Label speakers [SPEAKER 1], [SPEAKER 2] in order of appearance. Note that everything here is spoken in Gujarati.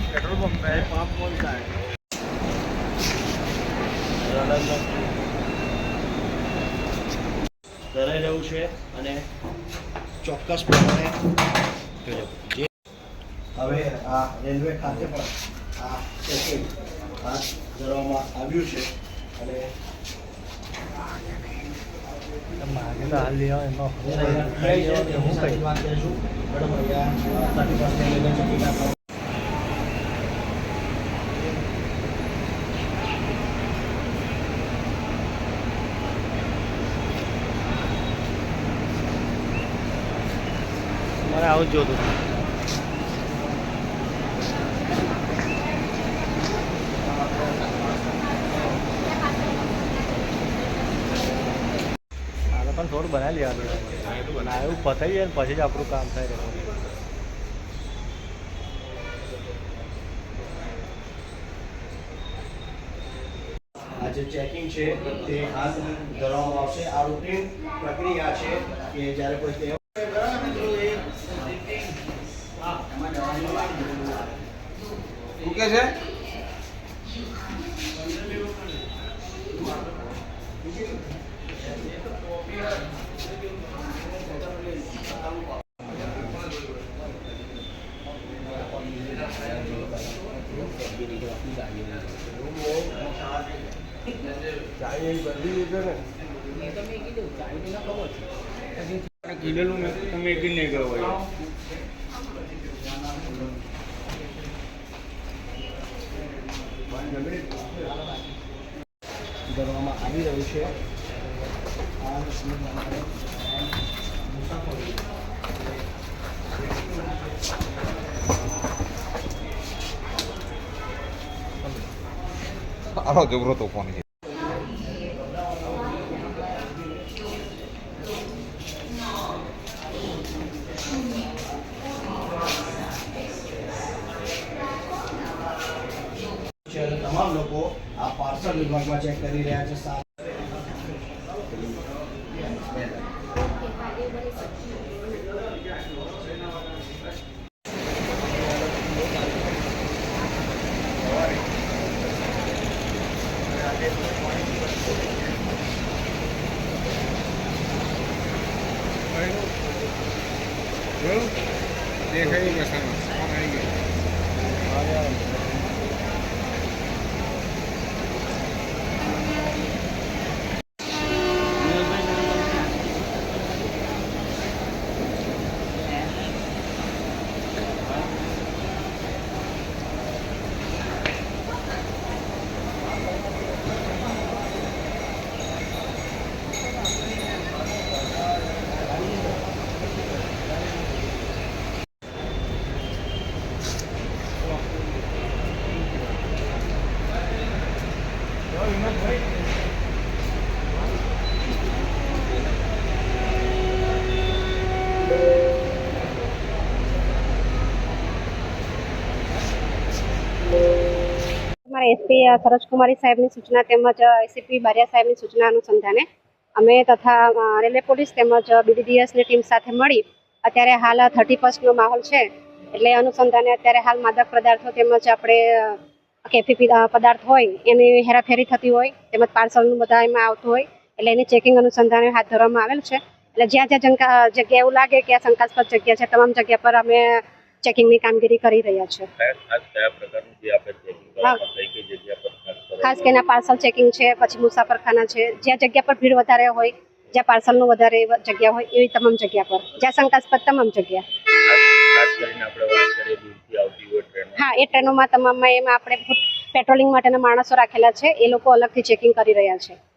[SPEAKER 1] पेट्रोल पंप है पंप कौन सा है
[SPEAKER 2] ધરાઈ રહ્યું છે અને ચોક્કસ પ્રમાણે જે હવે આ રેલવે ખાતે પણ આ ચેકિંગ હાથ ધરવામાં આવ્યું છે અને
[SPEAKER 1] मांगे तो हाल लिया
[SPEAKER 2] મેડમ અહીંયા
[SPEAKER 1] मारे आवाज जो तो પણ થોડું બનાવી લેવાનું ના એવું પતાવી જાય ને પછી જ આપણું કામ થાય રહેવાનું
[SPEAKER 2] આ જે ચેકિંગ છે તે હાથ ધરવામાં આવશે આ રૂટીન પ્રક્રિયા છે કે જ્યારે કોઈ શું કે છે
[SPEAKER 1] કીધેલું મેં તમે એક નહીં ગયો હોય
[SPEAKER 2] કરવામાં આવી રહ્યું છે
[SPEAKER 3] આનો જબરો તો કોણ છે
[SPEAKER 2] તમામ લોકો આ પાર્સલ વિભાગમાં ચેક કરી રહ્યા છે
[SPEAKER 3] દેખાયું બસામાં કોણ આવી ગયું
[SPEAKER 4] हमारे एसपी सरोज कुमारी साहेब ની સૂચના તેમજ એસીપી બારિયા સાહેબની સૂચના અનુસંધાને અમે તથા રેલવે પોલીસ તેમજ બીડીડીએસ ની ટીમ સાથે મળી અત્યારે હાલ 31st નો માહોલ છે એટલે અનુસંધાને અત્યારે હાલ માદક પદાર્થો તેમજ આપણે કેફી પદાર્થ હોય એની હેરાફેરી થતી હોય તેમજ પાર્સલનું બધા એમાં આવતું હોય એટલે એની ચેકિંગ અનુસંધાને હાથ ધરવામાં આવેલ છે એટલે જ્યાં જ્યાં જગ્યા એવું લાગે કે આ શંકાસ્પદ જગ્યા છે તમામ જગ્યા પર અમે ચેકિંગની કામગીરી કરી રહ્યા છે ખાસ કરીને પાર્સલ ચેકિંગ છે પછી મુસાફરખાના છે જ્યાં જગ્યા પર ભીડ વધારે હોય જ્યાં પાર્સલનું વધારે જગ્યા હોય એવી તમામ જગ્યા પર જ્યાં શંકાસ્પદ તમામ જગ્યા હા એ ટ્રેનોમાં તમામમાં એમાં આપણે પેટ્રોલિંગ માટેના માણસો રાખેલા છે એ લોકો અલગથી ચેકિંગ કરી રહ્યા છે